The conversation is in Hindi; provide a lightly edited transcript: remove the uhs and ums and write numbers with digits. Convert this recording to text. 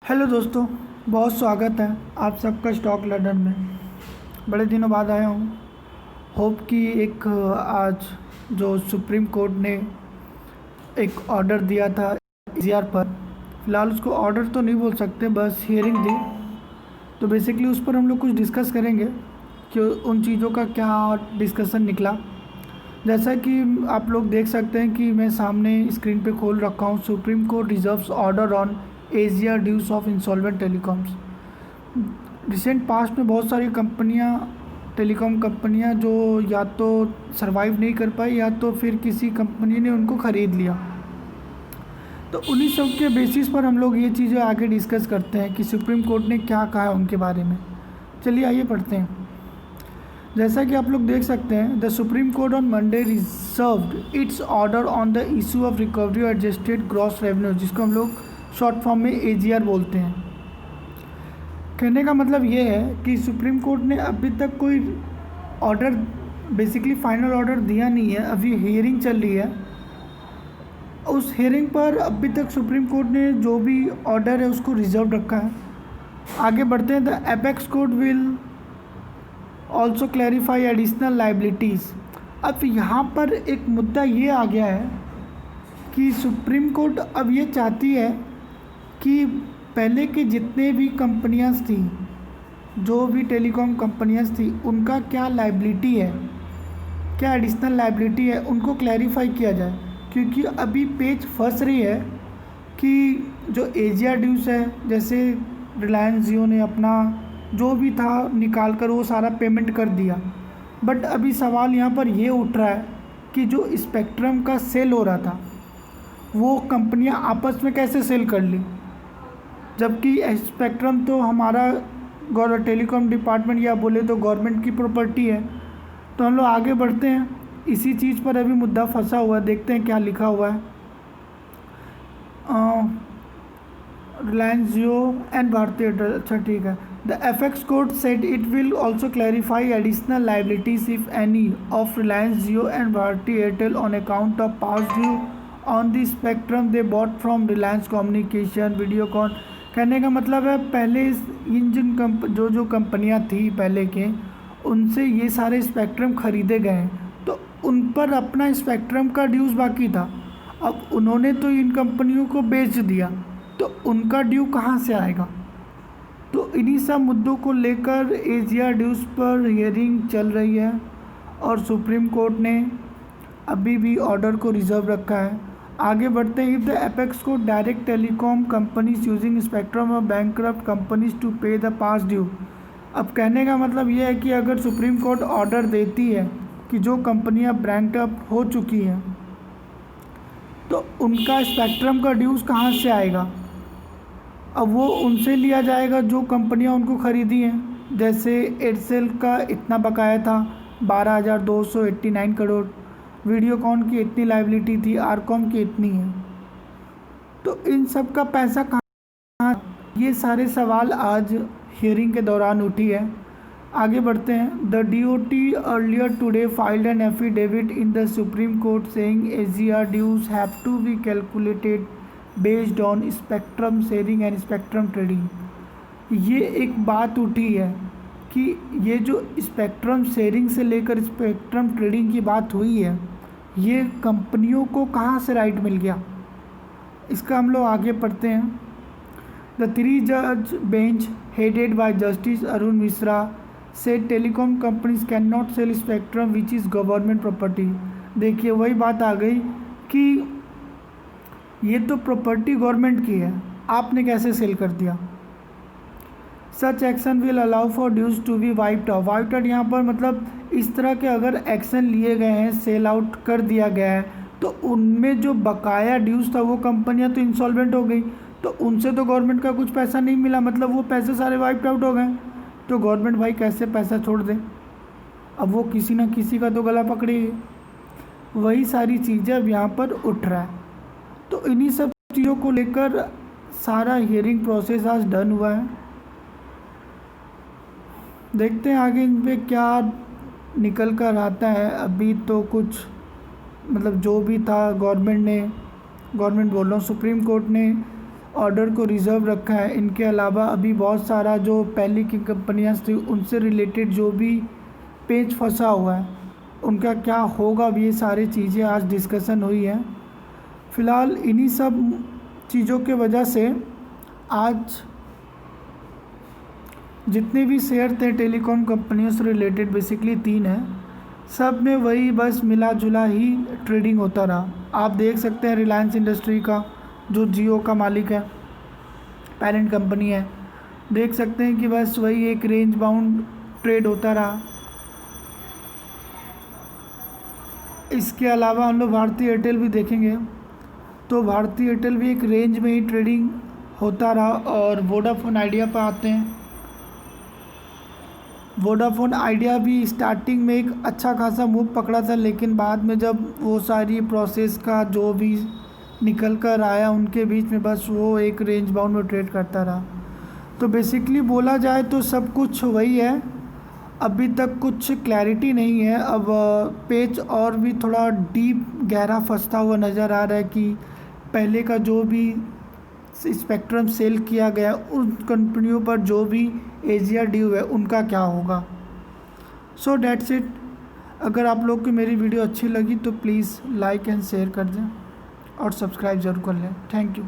हेलो दोस्तों, बहुत स्वागत है आप सबका स्टॉक लर्नर में। बड़े दिनों बाद आया हूँ। होप कि एक आज जो सुप्रीम कोर्ट ने एक ऑर्डर दिया था एजीआर पर, फ़िलहाल उसको ऑर्डर तो नहीं बोल सकते, बस हियरिंग दी। तो बेसिकली उस पर हम लोग कुछ डिस्कस करेंगे कि उन चीज़ों का क्या डिस्कशन निकला। जैसा कि आप लोग देख सकते हैं कि मैं सामने स्क्रीन पे खोल रखा हूँ, Supreme Court reserves order on AGR dues of insolvent telecoms. Recent past में बहुत सारी टेलीकॉम कंपनियां जो या तो सरवाइव नहीं कर पाई या तो फिर किसी कंपनी ने उनको ख़रीद लिया। तो उन्हीं सब के बेसिस पर हम लोग ये चीज़ें आगे डिस्कस करते हैं कि सुप्रीम कोर्ट ने क्या कहा है उनके बारे में। चलिए आइए पढ़ते हैं। जैसा कि आप लोग देख सकते हैं, the Supreme court on Monday reserved it's order on the issue of recovery adjusted gross revenue, जिसको हम लोग शॉर्ट फॉर्म में एजीआर बोलते हैं। कहने का मतलब ये है कि सुप्रीम कोर्ट ने अभी तक कोई ऑर्डर, बेसिकली फाइनल ऑर्डर दिया नहीं है, अभी हियरिंग चल रही है। उस हियरिंग पर अभी तक सुप्रीम कोर्ट ने जो भी ऑर्डर है उसको रिजर्व रखा है। आगे बढ़ते हैं। The apex court will also clarify additional liabilities. अब यहाँ पर एक मुद्दा ये आ गया है कि सुप्रीम कोर्ट अब ये चाहती है कि पहले के जितने भी कंपनियां थी, जो भी टेलीकॉम कंपनियां थी, उनका क्या लाइबिलिटी है, क्या एडिशनल लाइबिलिटी है, उनको क्लैरिफाई किया जाए। क्योंकि अभी पेच फंस रही है कि जो एजीआर ड्यूज है, जैसे रिलायंस जियो ने अपना जो भी था निकाल कर वो सारा पेमेंट कर दिया, बट अभी सवाल यहाँ पर ये उठ रहा है कि जो स्पेक्ट्रम का सेल हो रहा था वो कंपनियां आपस में कैसे सेल कर ली, जबकि स्पेक्ट्रम तो हमारा टेलीकॉम डिपार्टमेंट या बोले तो गवर्नमेंट की प्रॉपर्टी है। तो हम लोग आगे बढ़ते हैं। इसी चीज़ पर अभी मुद्दा फंसा हुआ है, देखते हैं क्या लिखा हुआ है। रिलायंस जियो एंड भारती एयरटेल, अच्छा ठीक है। The apex court said it will also clarify additional liabilities if any of Reliance Jio and Bharti Airtel on account of past due on the spectrum they bought from Reliance communication Videocon. कहने का मतलब है पहले इन जो कंपनियां थी पहले के, उनसे ये सारे स्पेक्ट्रम ख़रीदे गए हैं, तो उन पर अपना स्पेक्ट्रम का ड्यूज़ बाकी था। अब उन्होंने तो इन कंपनियों को बेच दिया, तो उनका ड्यू कहाँ से आएगा। तो इन्हीं सब मुद्दों को लेकर एजीआर ड्यूज़ पर हियरिंग चल रही है और सुप्रीम कोर्ट ने अभी भी ऑर्डर को रिजर्व रखा है। आगे बढ़ते हैं। इफ़ द एपेक्स को direct telecom companies using spectrum और बैंकक्रप्ट कंपनीज टू पे द पास ड्यू। अब कहने का मतलब ये है कि अगर सुप्रीम कोर्ट ऑर्डर देती है कि जो कंपनियां बैंकक्रप्ट हो चुकी हैं तो उनका स्पेक्ट्रम का ड्यूज़ कहाँ से आएगा। अब वो उनसे लिया जाएगा जो कंपनियां उनको ख़रीदी हैं। जैसे एयरसेल का इतना बकाया था 12,289 करोड़, वीडियोकॉन की इतनी लायबिलिटी थी, आरकॉम की इतनी है, तो इन सब का पैसा कहाँ। ये सारे सवाल आज हियरिंग के दौरान उठी है। आगे बढ़ते हैं। The DoT earlier today filed an affidavit in the Supreme Court saying AGR dues have to be calculated based on spectrum sharing and spectrum trading. ये एक बात उठी है कि ये जो स्पेक्ट्रम शेयरिंग से लेकर स्पेक्ट्रम ट्रेडिंग की बात हुई है, ये कंपनियों को कहाँ से राइट मिल गया, इसका हम लोग आगे पढ़ते हैं। द 3 जज bench headed by justice Arun Mishra said telecom companies can not sell spectrum which is government property. देखिए वही बात आ गई कि ये तो प्रॉपर्टी गवर्नमेंट की है, आपने कैसे सेल कर दिया। Such action will allow for dues to be wiped out. Wiped out यहाँ पर मतलब इस तरह के अगर एक्शन लिए गए हैं, सेल आउट कर दिया गया है, तो उनमें जो बकाया ड्यूज था वो कंपनियां तो इंसॉल्वेंट हो गई, तो उनसे तो गवर्नमेंट का कुछ पैसा नहीं मिला, मतलब वो पैसे सारे वाइप्ड आउट हो गए। तो गवर्नमेंट भाई कैसे पैसा छोड़ दे, अब वो किसी ना किसी का तो गला पकड़ेगी। वही सारी चीज़ें अब यहाँ पर उठ रहा है। तो इन्हीं सब चीज़ों को लेकर सारा हियरिंग प्रोसेस आज डन हुआ है। देखते हैं आगे इन पे क्या निकल कर आता है। अभी तो कुछ मतलब जो भी था गवर्नमेंट बोल रहा हूँ, सुप्रीम कोर्ट ने ऑर्डर को रिज़र्व रखा है। इनके अलावा अभी बहुत सारा जो पहले की कंपनियां थी उनसे रिलेटेड जो भी पेच फंसा हुआ है उनका क्या होगा, अब ये सारी चीज़ें आज डिस्कशन हुई है। फ़िलहाल इन्हीं सब चीज़ों के वजह से आज जितने भी शेयर थे टेलीकॉम कंपनियों से रिलेटेड, बेसिकली 3 है, सब में वही बस मिला जुला ही ट्रेडिंग होता रहा। आप देख सकते हैं रिलायंस इंडस्ट्री का जो जियो का मालिक है, पेरेंट कंपनी है, देख सकते हैं कि बस वही एक रेंज बाउंड ट्रेड होता रहा। इसके अलावा हम लोग भारती एयरटेल भी देखेंगे तो भारती एयरटेल भी एक रेंज में ही ट्रेडिंग होता रहा। और वोडाफोन आइडिया पर आते हैं। वोडाफोन आइडिया भी स्टार्टिंग में एक अच्छा खासा मूव पकड़ा था, लेकिन बाद में जब वो सारी प्रोसेस का जो भी निकल कर आया उनके बीच में बस वो एक रेंज बाउंड में ट्रेड करता रहा। तो बेसिकली बोला जाए तो सब कुछ वही है, अभी तक कुछ क्लैरिटी नहीं है। अब पेच और भी थोड़ा डीप गहरा फंसता हुआ नज़र आ रहा है कि पहले का जो भी स्पेक्ट्रम सेल किया गया उन कंपनियों पर जो भी एजियर ड्यू है उनका क्या होगा। So that's it. अगर आप लोग को मेरी वीडियो अच्छी लगी तो प्लीज़ लाइक एंड शेयर कर दें और सब्सक्राइब ज़रूर कर लें। Thank you.